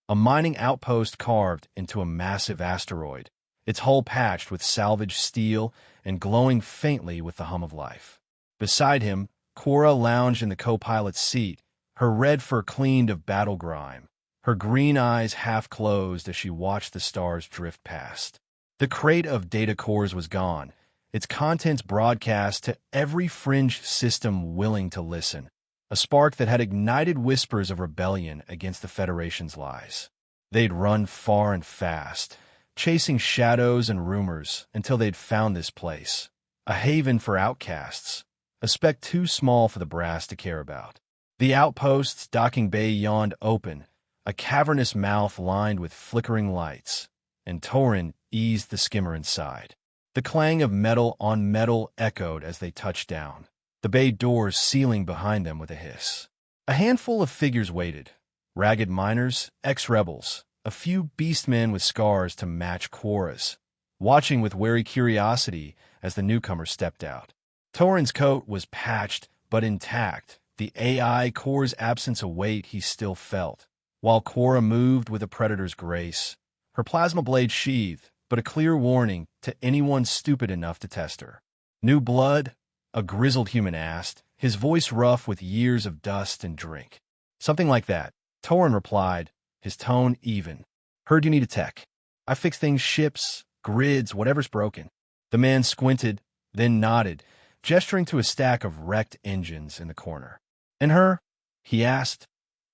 A mining outpost carved into a massive asteroid, its hull patched with salvaged steel and glowing faintly with the hum of life. Beside him, Cora lounged in the co-pilot's seat, her red fur cleaned of battle grime, her green eyes half closed as she watched the stars drift past. The crate of data cores was gone, its contents broadcast to every fringe system willing to listen, a spark that had ignited whispers of rebellion against the Federation's lies. They'd run far and fast, chasing shadows and rumors until they'd found this place, a haven for outcasts, a speck too small for the brass to care about. The outpost's docking bay yawned open, a cavernous mouth lined with flickering lights, and Torrin eased the skimmer inside. The clang of metal on metal echoed as they touched down, the bay doors sealing behind them with a hiss. A handful of figures waited, ragged miners, ex-rebels, a few beastmen with scars to match Cora's, watching with wary curiosity as the newcomer stepped out. Torrin's coat was patched but intact, the AI core's absence a weight he still felt, while Cora moved with a predator's grace, her plasma blade sheathed, but a clear warning to anyone stupid enough to test her. "New blood?" a grizzled human asked, his voice rough with years of dust and drink. "Something like that," Torrin replied, his tone even. "Heard you need a tech. I fix things, ships, grids, whatever's broken." The man squinted, then nodded, gesturing to a stack of wrecked engines in the corner. "And her?" he asked,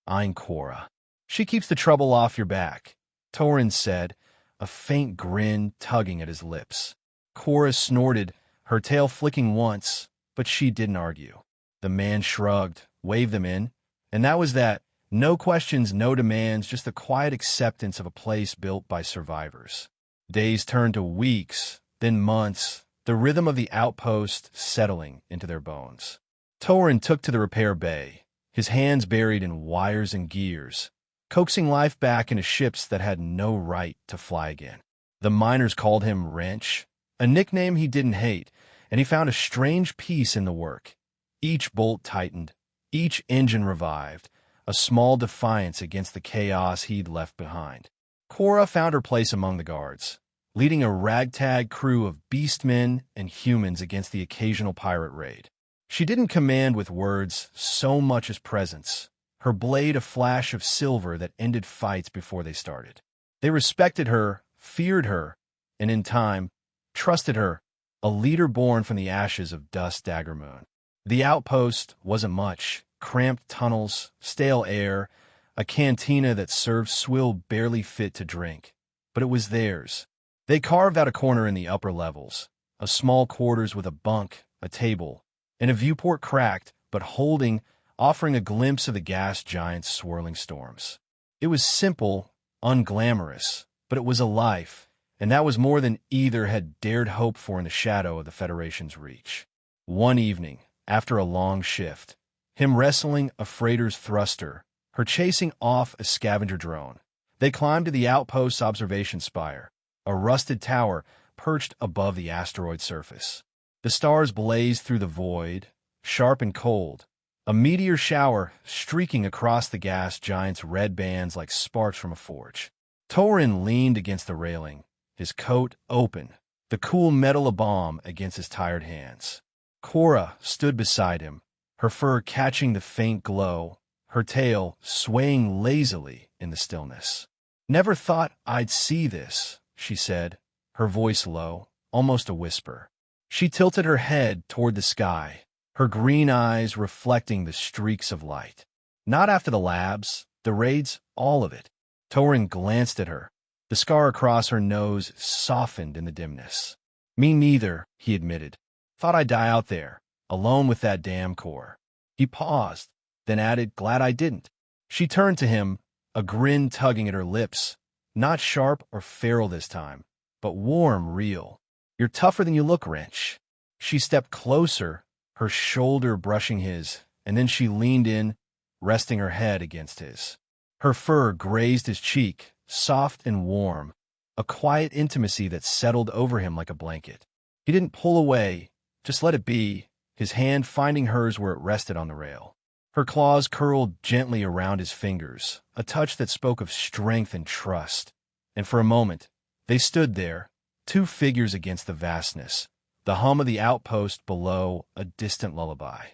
eyeing Cora. "She keeps the trouble off your back," Torrin said, a faint grin tugging at his lips. Cora snorted, her tail flicking once, but she didn't argue. The man shrugged, waved them in, and that was that. No questions, no demands, just the quiet acceptance of a place built by survivors. Days turned to weeks, then months, the rhythm of the outpost settling into their bones. Torrin took to the repair bay, his hands buried in wires and gears, coaxing life back into ships that had no right to fly again. The miners called him Wrench, a nickname he didn't hate, and he found a strange peace in the work. Each bolt tightened, each engine revived, a small defiance against the chaos he'd left behind. Cora found her place among the guards, leading a ragtag crew of beastmen and humans against the occasional pirate raid. She didn't command with words so much as presence, her blade a flash of silver that ended fights before they started. They respected her, feared her, and in time, trusted her, a leader born from the ashes of Dust Dagger Moon. The outpost wasn't much. Cramped tunnels, stale air, a cantina that served swill barely fit to drink. But it was theirs. They carved out a corner in the upper levels, a small quarters with a bunk, a table, and a viewport cracked, but holding, offering a glimpse of the gas giant's swirling storms. It was simple, unglamorous, but it was a life, and that was more than either had dared hope for in the shadow of the Federation's reach. One evening, after a long shift, him wrestling a freighter's thruster, her chasing off a scavenger drone. They climbed to the outpost's observation spire, a rusted tower perched above the asteroid surface. The stars blazed through the void, sharp and cold, a meteor shower streaking across the gas giant's red bands like sparks from a forge. Torrin leaned against the railing, his coat open, the cool metal a-bomb against his tired hands. Cora stood beside him, her fur catching the faint glow, her tail swaying lazily in the stillness. "Never thought I'd see this," she said, her voice low, almost a whisper. She tilted her head toward the sky, her green eyes reflecting the streaks of light. "Not after the labs, the raids, all of it." Torrin glanced at her. The scar across her nose softened in the dimness. "Me neither," he admitted. "Thought I'd die out there, alone with that damn core." He paused, then added, "Glad I didn't." She turned to him, a grin tugging at her lips, not sharp or feral this time, but warm, real. "You're tougher than you look, Wrench." She stepped closer, her shoulder brushing his, and then she leaned in, resting her head against his. Her fur grazed his cheek, soft and warm, a quiet intimacy that settled over him like a blanket. He didn't pull away, just let it be, his hand finding hers where it rested on the rail. Her claws curled gently around his fingers, a touch that spoke of strength and trust. And for a moment, they stood there, two figures against the vastness, the hum of the outpost below, a distant lullaby.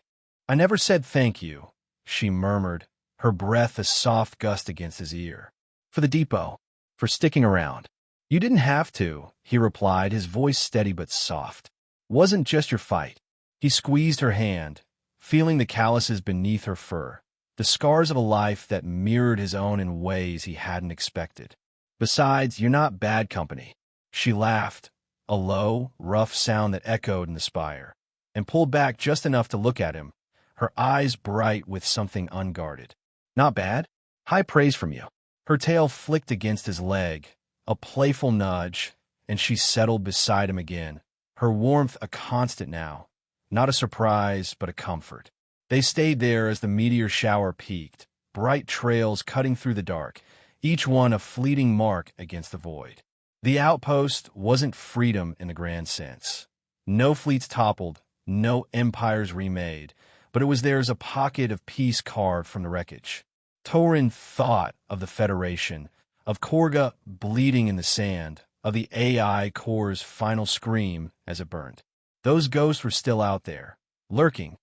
"I never said thank you," she murmured, her breath a soft gust against his ear. "For the depot, for sticking around." "You didn't have to," he replied, his voice steady but soft. "Wasn't just your fight." He squeezed her hand, feeling the calluses beneath her fur, the scars of a life that mirrored his own in ways he hadn't expected. "Besides, you're not bad company." She laughed, a low, rough sound that echoed in the spire, and pulled back just enough to look at him, her eyes bright with something unguarded. "Not bad? High praise from you." Her tail flicked against his leg, a playful nudge, and she settled beside him again, her warmth a constant now, not a surprise but a comfort. They stayed there as the meteor shower peaked, bright trails cutting through the dark, each one a fleeting mark against the void. The outpost wasn't freedom in the grand sense. No fleets toppled, no empires remade, but it was there as a pocket of peace carved from the wreckage. Torrin thought of the Federation, of Korga bleeding in the sand, of the AI core's final scream as it burned. Those ghosts were still out there, lurking,